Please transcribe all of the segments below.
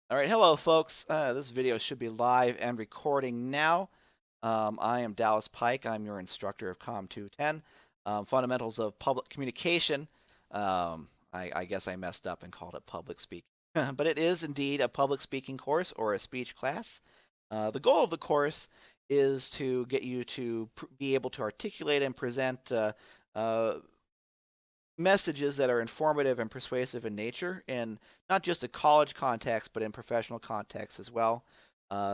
All right, hello folks. This video should be live and recording now. I am Dallas Pike. I'm your instructor of Comm 210, Fundamentals of Public Communication. I guess I messed up and called it public speaking, but it is indeed a public speaking course or a speech class. The goal of the course is to get you to be able to articulate and present uh, messages that are informative and persuasive in nature, in not just a college context, but in professional context as well.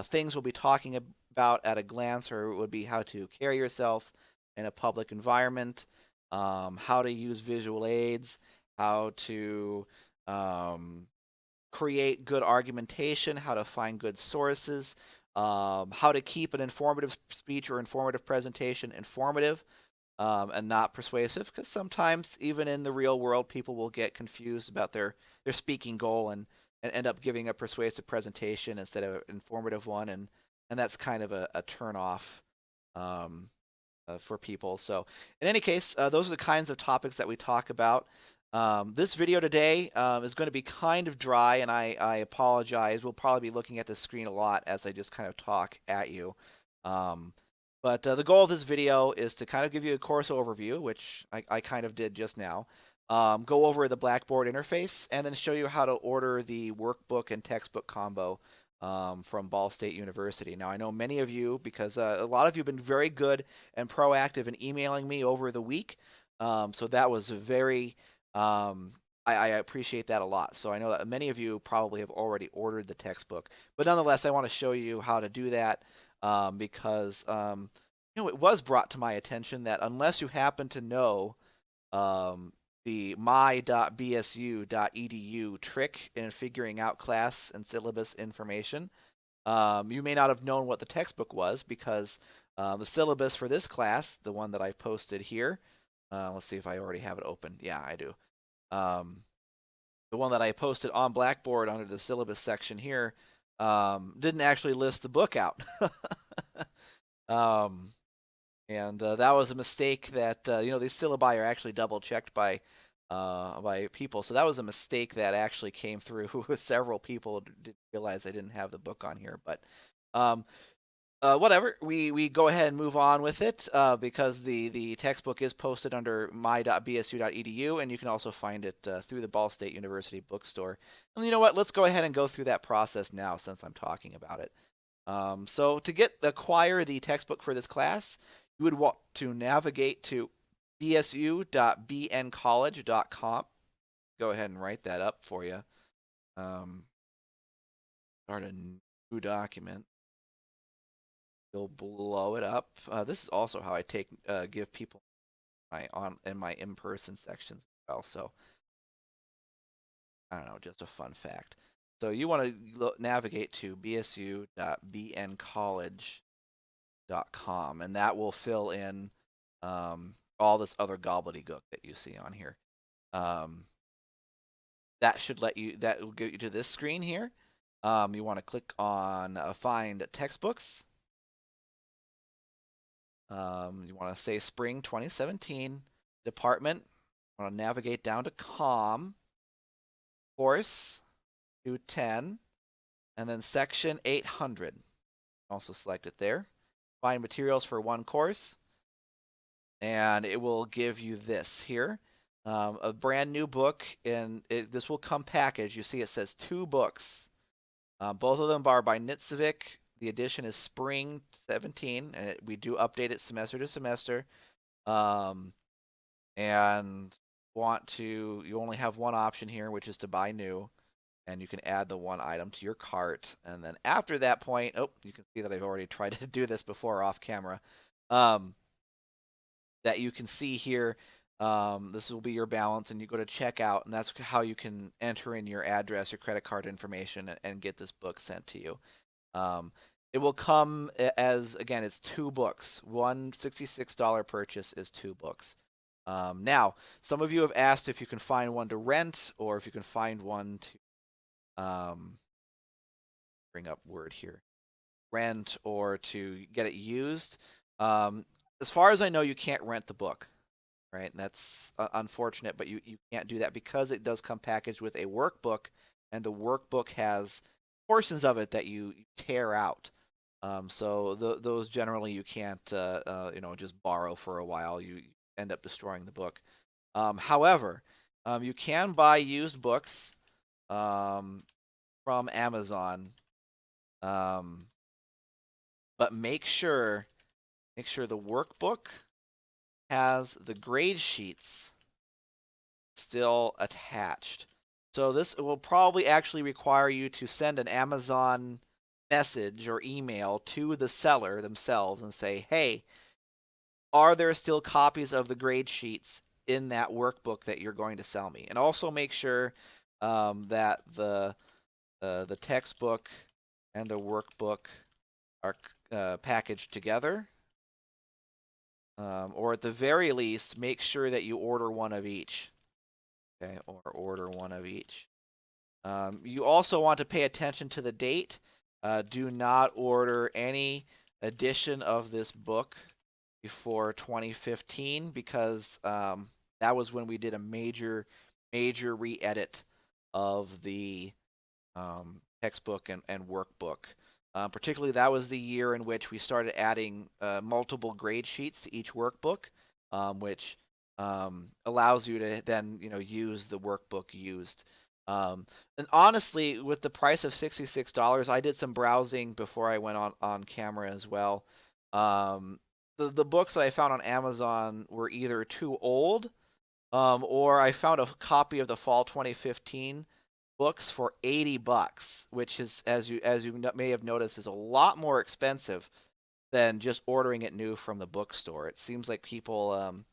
Things we'll be talking about at a glance or would be how to carry yourself in a public environment, how to use visual aids, how to create good argumentation, how to find good sources, how to keep an informative speech or informative presentation informative and not persuasive, because sometimes even in the real world people will get confused about their speaking goal and end up giving a persuasive presentation instead of an informative one, and that's kind of a turn off um, for people. So in any case, those are the kinds of topics that we talk about. This video today is going to be kind of dry, and I apologize. We'll probably be looking at the screen a lot as I just kind of talk at you. Um, but the goal of this video is to kind of give you a course overview, which I kind of did just now. Go over the Blackboard interface, and then show you how to order the workbook and textbook combo from Ball State University. Now, I know many of you, because a lot of you have been very good and proactive in emailing me over the week. So that was very, I appreciate that a lot. So I know that many of you probably have already ordered the textbook. But nonetheless, I want to show you how to do that because it was brought to my attention that unless you happen to know the my.bsu.edu trick in figuring out class and syllabus information, you may not have known what the textbook was, because the syllabus for this class, the one that I posted here, let's see if I already have it open. Yeah, I do. The one that I posted on Blackboard under the syllabus section here didn't actually list the book out. And that was a mistake that, these syllabi are actually double checked by people. So that was a mistake that actually came through with several people. Didn't realize I didn't have the book on here, but um, whatever. We go ahead and move on with it because the textbook is posted under my.bsu.edu, and you can also find it through the Ball State University bookstore. And you know what? Let's go ahead and go through that process now, since I'm talking about it. So to acquire the textbook for this class, you would want to navigate to bsu.bncollege.com. Go ahead and write that up for you. Start a new document. You'll blow it up. This is also how I give people in my in-person sections as well. So I don't know, just a fun fact. So you want to navigate to bsu.bncollege.com, and that will fill in all this other gobbledygook that you see on here. That will get you to this screen here. You want to click on Find Textbooks. You want to say Spring 2017 Department. You want to navigate down to Comm, Course 210, and then Section 800. Also select it there. Find materials for one course, and it will give you this here. A brand new book, and this will come packaged. You see it says 2 books. Both of them are by Nitsovic. The edition is Spring 17, and we do update it semester to semester. And you only have one option here, which is to buy new, and you can add the one item to your cart. And then after that point, you can see that I've already tried to do this before off camera. That you can see here, this will be your balance, and you go to checkout, and that's how you can enter in your address, your credit card information, and get this book sent to you. It will come as, again, it's 2 books. One $66 purchase is 2 books. Now, some of you have asked if you can find one to rent, or if you can find one to bring up Word here, rent, or to get it used. As far as I know, you can't rent the book, right? And that's unfortunate, but you can't do that because it does come packaged with a workbook, and the workbook has portions of it that you tear out. So those generally you can't just borrow for a while. You end up destroying the book. However, you can buy used books um, from Amazon, um, but make sure the workbook has the grade sheets still attached. So this will probably actually require you to send an Amazon message or email to the seller themselves and say, hey, are there still copies of the grade sheets in that workbook that you're going to sell me? And also make sure that the textbook and the workbook are packaged together. Or at the very least, make sure that you order one of each. Okay, or order one of each. You also want to pay attention to the date. Do not order any edition of this book before 2015 because that was when we did a major re-edit of the textbook and workbook. Particularly, that was the year in which we started adding multiple grade sheets to each workbook, which allows you to then use the workbook used. And honestly, with the price of $66, I did some browsing before I went on camera as well. The books that I found on Amazon were either too old, or I found a copy of the fall 2015 books for $80, which is, as you may have noticed, is a lot more expensive than just ordering it new from the bookstore. It seems like people,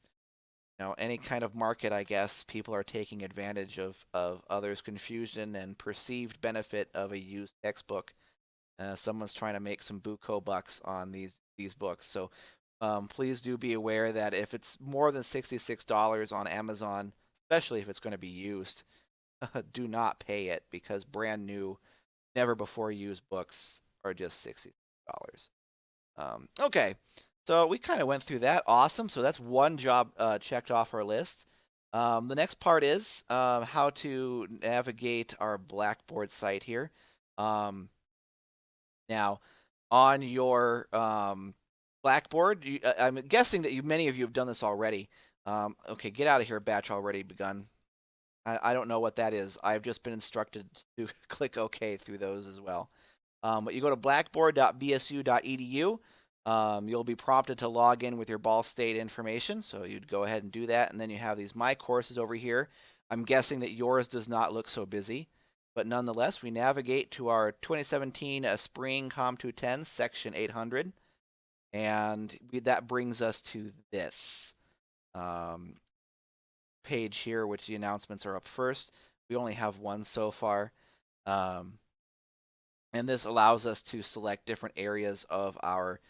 any kind of market, I guess, people are taking advantage of others' confusion and perceived benefit of a used textbook. Someone's trying to make some buco bucks on these books. So please do be aware that if it's more than $66 on Amazon, especially if it's going to be used, do not pay it because brand new, never before used books are just $60. Okay, so we kind of went through that. Awesome. So that's one job checked off our list. The next part is how to navigate our Blackboard site here. Now, on your Blackboard, I'm guessing that many of you have done this already. Okay, get out of here, batch already begun. I don't know what that is. I've just been instructed to click OK through those as well. But you go to blackboard.bsu.edu. You'll be prompted to log in with your Ball State information, so you'd go ahead and do that, and then you have these My Courses over here. I'm guessing that yours does not look so busy, but nonetheless, we navigate to our 2017 Spring Comm 210 Section 800, and that brings us to this page here, which the announcements are up first. We only have one so far. And this allows us to select different areas of our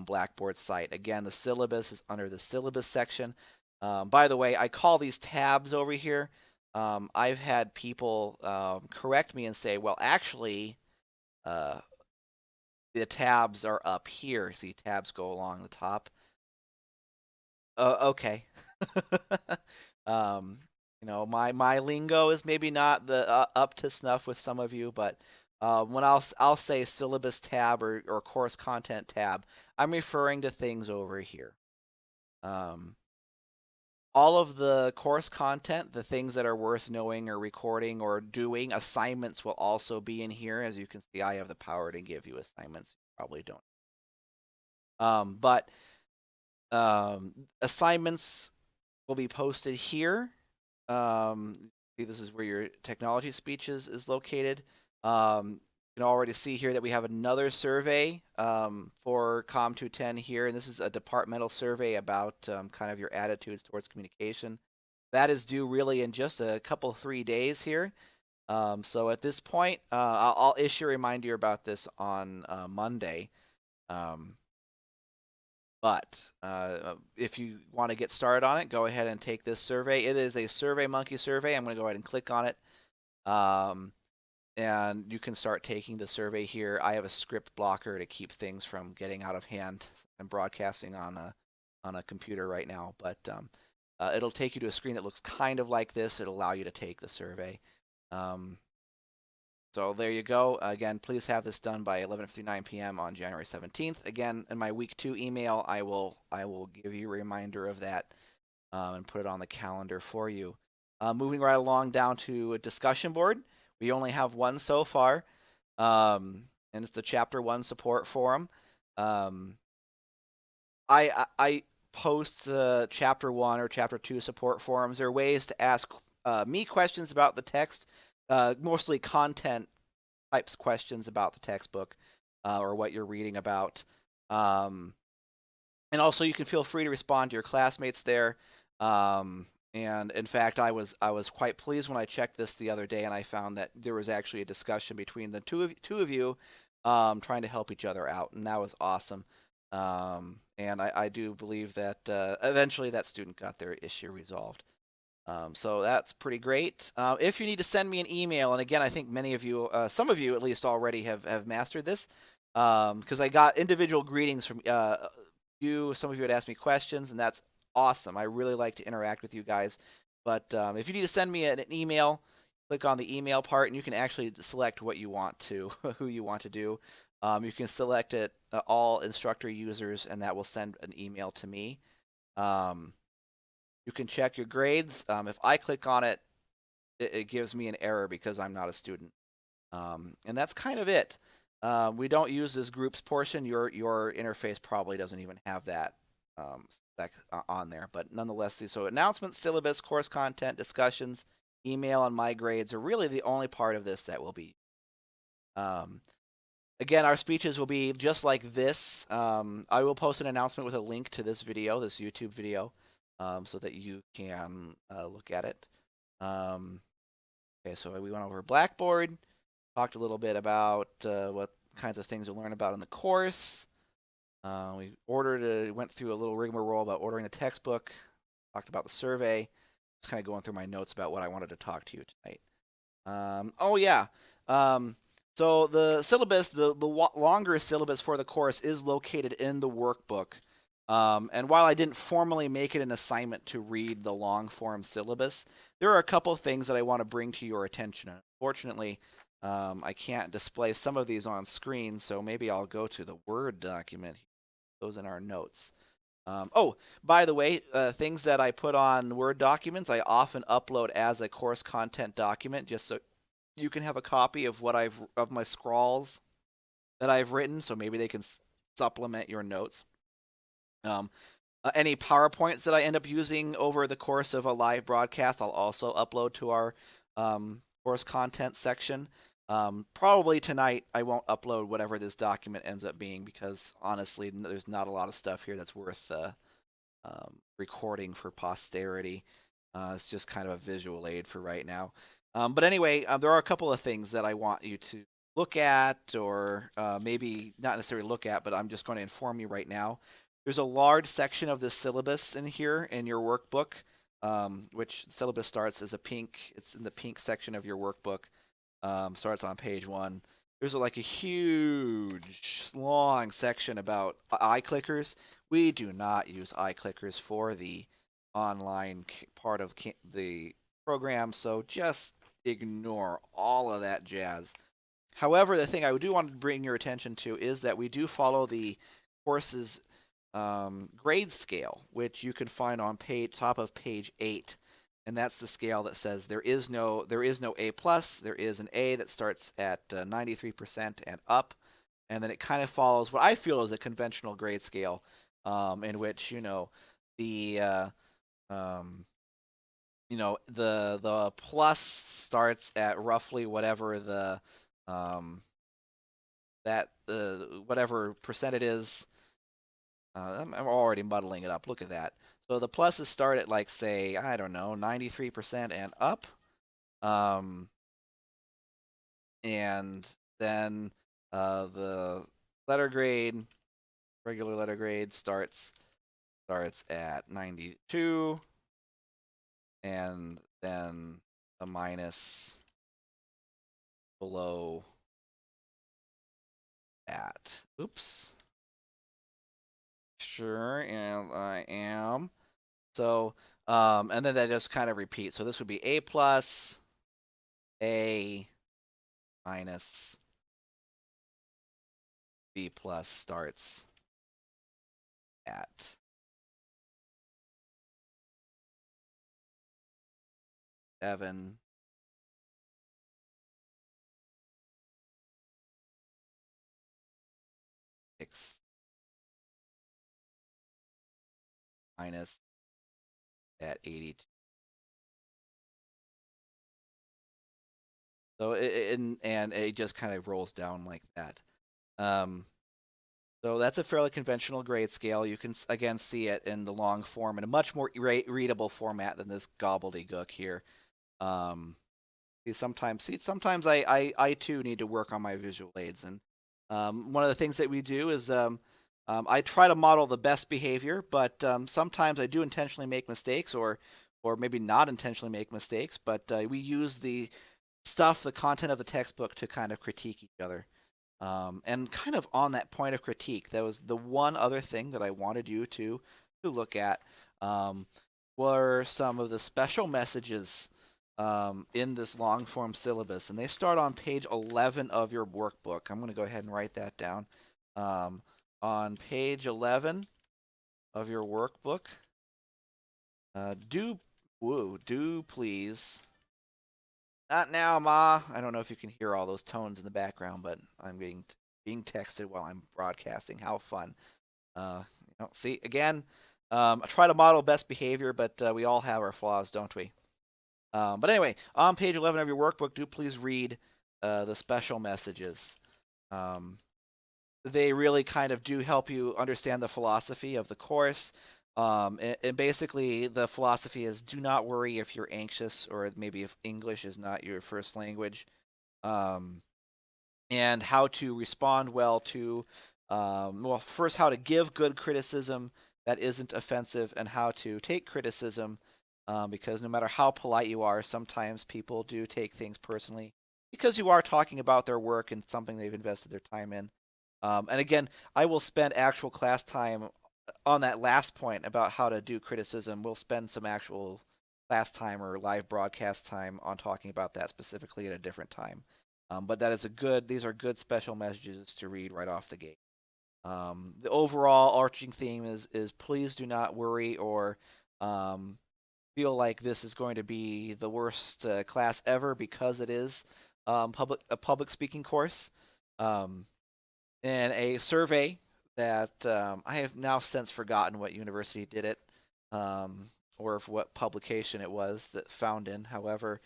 Blackboard site. Again, the syllabus is under the syllabus section. By the way, I call these tabs over here. I've had people correct me and say, well, actually, the tabs are up here. See, tabs go along the top. Okay. My lingo is maybe not the up to snuff with some of you, but when I'll say syllabus tab or course content tab, I'm referring to things over here. All of the course content, the things that are worth knowing or recording or doing, assignments will also be in here. As you can see, I have the power to give you assignments. You probably don't. But assignments will be posted here. See, this is where your technology speech is located. You can already see here that we have another survey for Comm 210 here, and this is a departmental survey about kind of your attitudes towards communication. That is due really in just a couple, 3 days here. So at this point, I'll issue a reminder about this on Monday. But if you want to get started on it, go ahead and take this survey. It is a SurveyMonkey survey. I'm going to go ahead and click on it. And you can start taking the survey here. I have a script blocker to keep things from getting out of hand. I'm broadcasting on a computer right now, but it'll take you to a screen that looks kind of like this. It'll allow you to take the survey. So there you go. Again, please have this done by 11:59 p.m. on January 17th. Again, in my week 2 email, I will give you a reminder of that and put it on the calendar for you. Moving right along down to a discussion board. We only have one so far, and it's the Chapter 1 support forum. I post Chapter 1 or Chapter 2 support forums. There are ways to ask me questions about the text, mostly content types questions about the textbook or what you're reading about. And also, you can feel free to respond to your classmates there. And in fact, I was quite pleased when I checked this the other day, and I found that there was actually a discussion between the two of you, trying to help each other out, and that was awesome. And I do believe that eventually that student got their issue resolved. So that's pretty great. If you need to send me an email, and again, I think many of you, some of you at least, already have mastered this, because I got individual greetings from you. Some of you had asked me questions, and that's awesome. I really like to interact with you guys. But if you need to send me an email, click on the email part, and you can actually select what you want to, who you want to do. You can select it all instructor users, and that will send an email to me. You can check your grades. If I click on it, it gives me an error because I'm not a student. And that's kind of it. We don't use this groups portion. Your interface probably doesn't even have that on there. But nonetheless, so announcements, syllabus, course content, discussions, email, and my grades are really the only part of this that will be. Again, our speeches will be just like this. I will post an announcement with a link to this video, this YouTube video, so that you can look at it. Okay, so we went over Blackboard, talked a little bit about what kinds of things you'll learn about in the course. We went through a little rigmarole about ordering the textbook, talked about the survey. Just kind of going through my notes about what I wanted to talk to you tonight. Oh yeah. So the syllabus, the longer syllabus for the course is located in the workbook. And while I didn't formally make it an assignment to read the long form syllabus, there are a couple of things that I want to bring to your attention. Unfortunately, I can't display some of these on screen, so maybe I'll go to the Word document, those in our notes. Oh, by the way, things that I put on Word documents, I often upload as a course content document, just so you can have a copy of of my scrawls that I've written, so maybe they can supplement your notes. Any PowerPoints that I end up using over the course of a live broadcast, I'll also upload to our course content section. Probably tonight I won't upload whatever this document ends up being because honestly, there's not a lot of stuff here that's worth recording for posterity. It's just kind of a visual aid for right now. But anyway, there are a couple of things that I want you to look at, or maybe not necessarily look at, but I'm just going to inform you right now. There's a large section of the syllabus in here in your workbook, which syllabus starts as it's in the pink section of your workbook, starts on page 1. There's like a huge, long section about iClickers. We do not use iClickers for the online part of the program, so just ignore all of that jazz. However, the thing I do want to bring your attention to is that we do follow the course's grade scale, which you can find on top of page 8, and that's the scale that says there is no A plus. There is an A that starts at 93% and up, and then it kind of follows what I feel is a conventional grade scale, in which the the plus starts at roughly whatever the whatever percent it is. I'm already muddling it up. Look at that. So the pluses start at, like, say, I don't know, 93% and up. And then the regular letter grade starts at 92, and then a minus below that. Oops. Sure, and I am. So, and then that just kind of repeats. So this would be A plus, A, minus B plus starts at 7 6 minus at 82. So and it just kind of rolls down like that. Um, so that's a fairly conventional grade scale. You can again see it in the long form in a much more readable format than this gobbledygook here. Um, sometimes I too need to work on my visual aids, and one of the things that we do is I try to model the best behavior, but sometimes I do intentionally make mistakes, or maybe not intentionally make mistakes, but we use the content of the textbook to kind of critique each other. And kind of on that point of critique, that was the one other thing that I wanted you to look at, um, were some of the special messages in this long form syllabus, and they start on page 11 of your workbook. I'm going to go ahead and write that down. Um, on page 11 of your workbook, do please. Not now, Ma. I don't know if you can hear all those tones in the background, but I'm being texted while I'm broadcasting. How fun! See again. I try to model best behavior, but we all have our flaws, don't we? But anyway, on page 11 of your workbook, do please read the special messages. Um, they really kind of do help you understand the philosophy of the course. And basically, the philosophy is do not worry if you're anxious or maybe if English is not your first language, um, and how to respond well to, well, first, how to give good criticism that isn't offensive, and how to take criticism, because no matter how polite you are, sometimes people do take things personally because you are talking about their work and something they've invested their time in. And again, I will spend actual class time on that last point about how to do criticism. We'll spend some actual class time or live broadcast time on talking about that specifically at a different time. But that is these are good special messages to read right off the gate. The overall arching theme is please do not worry or um, feel like this is going to be the worst class ever, because it is a public speaking course. Um, in a survey that I have now since forgotten what university did it, or what publication it was that found in. However,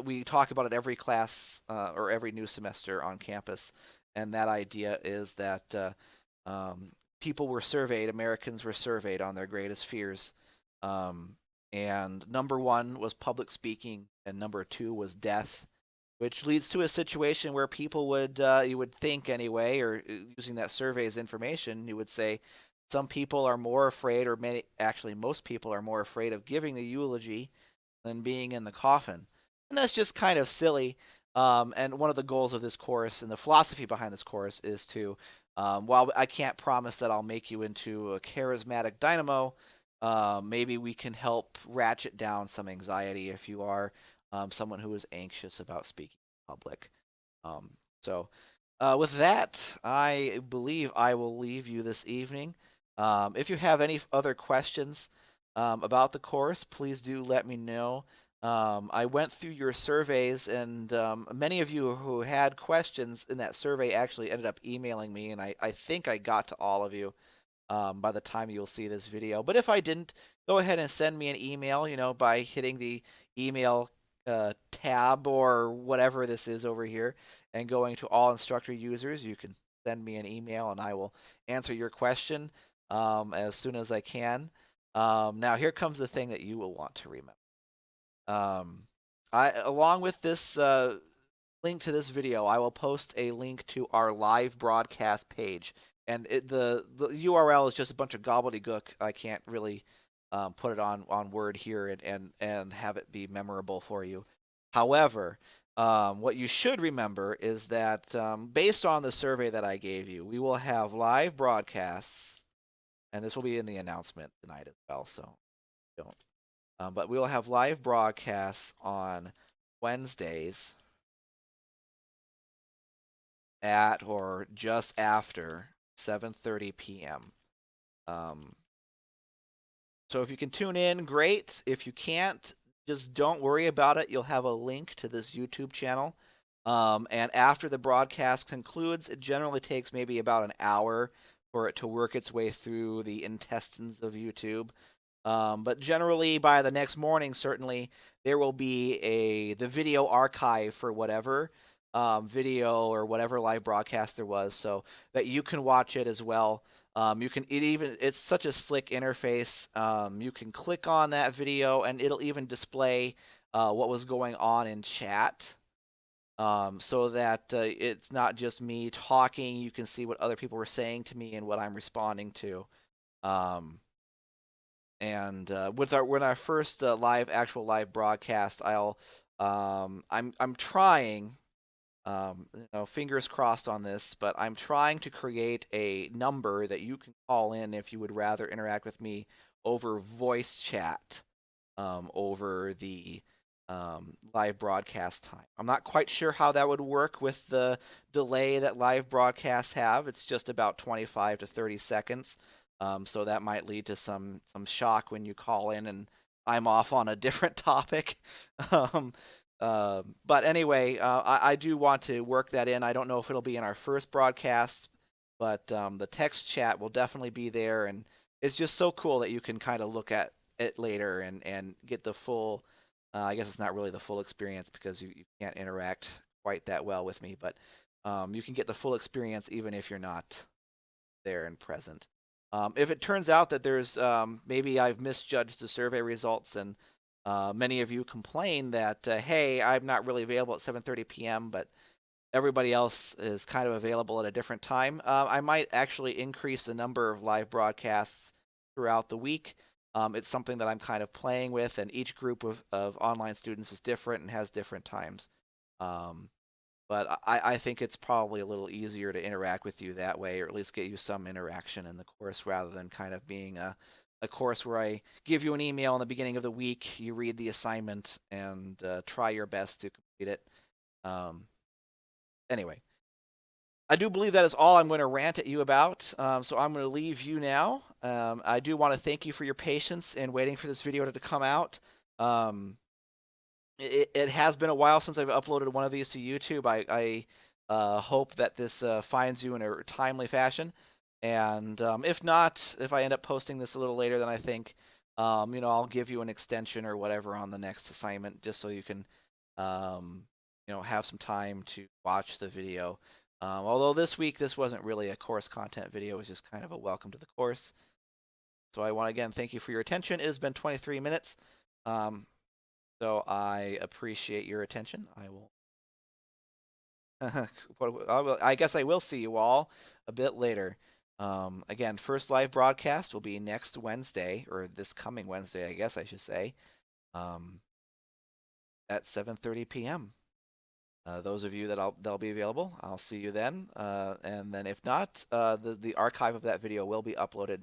we talk about it every class or every new semester on campus, and that idea is that people were surveyed, Americans were surveyed on their greatest fears, um, and number one was public speaking, and number two was death, which leads to a situation where people would, you would think anyway, or using that survey as information, you would say some people are more afraid, or actually most people are more afraid of giving the eulogy than being in the coffin. And that's just kind of silly. And one of the goals of this course and the philosophy behind this course is to, while I can't promise that I'll make you into a charismatic dynamo, maybe we can help ratchet down some anxiety if you are someone who is anxious about speaking in public. Um, so, with that, I believe I will leave you this evening. If you have any other questions about the course, please do let me know. I went through your surveys, and many of you who had questions in that survey actually ended up emailing me, and I think I got to all of you by the time you'll see this video. But if I didn't, go ahead and send me an email, by hitting the email tab or whatever this is over here, and going to all instructor users. You can send me an email, and I will answer your question as soon as I can. Now, here comes the thing that you will want to remember. Along with this link to this video, I will post a link to our live broadcast page. And the URL is just a bunch of gobbledygook. I can't really put it on Word here and have it be memorable for you. However, what you should remember is that based on the survey that I gave you, we will have live broadcasts, and this will be in the announcement tonight as well, so don't. But we will have live broadcasts on Wednesdays at or just after 7:30 p.m. Um, so if you can tune in, great. If you can't, just don't worry about it. You'll have a link to this YouTube channel. And after the broadcast concludes, it generally takes maybe about an hour for it to work its way through the intestines of YouTube. But generally, by the next morning, certainly there will be the video archive for whatever video or whatever live broadcast there was, so that you can watch it as well. It's such a slick interface. You can click on that video and it'll even display what was going on in chat. So that it's not just me talking. You can see what other people were saying to me and what I'm responding to. Um, and with our first actual live broadcast, I'm trying, fingers crossed on this, but I'm trying to create a number that you can call in if you would rather interact with me over voice chat, over the live broadcast time. I'm not quite sure how that would work with the delay that live broadcasts have. It's just about 25 to 30 seconds. So that might lead to some shock when you call in and I'm off on a different topic. um, but anyway, I do want to work that in. I don't know if it'll be in our first broadcast, but the text chat will definitely be there. And it's just so cool that you can kind of look at it later and get the full, I guess it's not really the full experience because you can't interact quite that well with me, but you can get the full experience even if you're not there and present. If it turns out that there's maybe I've misjudged the survey results and many of you complain that, hey, I'm not really available at 7:30 p.m., but everybody else is kind of available at a different time, I might actually increase the number of live broadcasts throughout the week. It's something that I'm kind of playing with, and each group of online students is different and has different times. Um, but I think it's probably a little easier to interact with you that way, or at least get you some interaction in the course rather than kind of being a course where I give you an email in the beginning of the week, you read the assignment, and try your best to complete it. Um, anyway, I do believe that is all I'm going to rant at you about, so I'm going to leave you now. I do want to thank you for your patience in waiting for this video to come out. Um, it has been a while since I've uploaded one of these to YouTube. I hope that this finds you in a timely fashion. And if not, if I end up posting this a little later than I think, I'll give you an extension or whatever on the next assignment just so you can, have some time to watch the video. Although this week, this wasn't really a course content video. It was just kind of a welcome to the course. So I want to again thank you for your attention. It has been 23 minutes. So I appreciate your attention. I guess I will see you all a bit later. Again, first live broadcast will be next Wednesday, or this coming Wednesday, I guess I should say, at 7:30 p.m. Those of you that'll be available, I'll see you then. And then if not, the archive of that video will be uploaded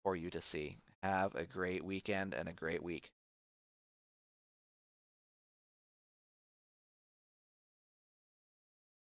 for you to see. Have a great weekend and a great week.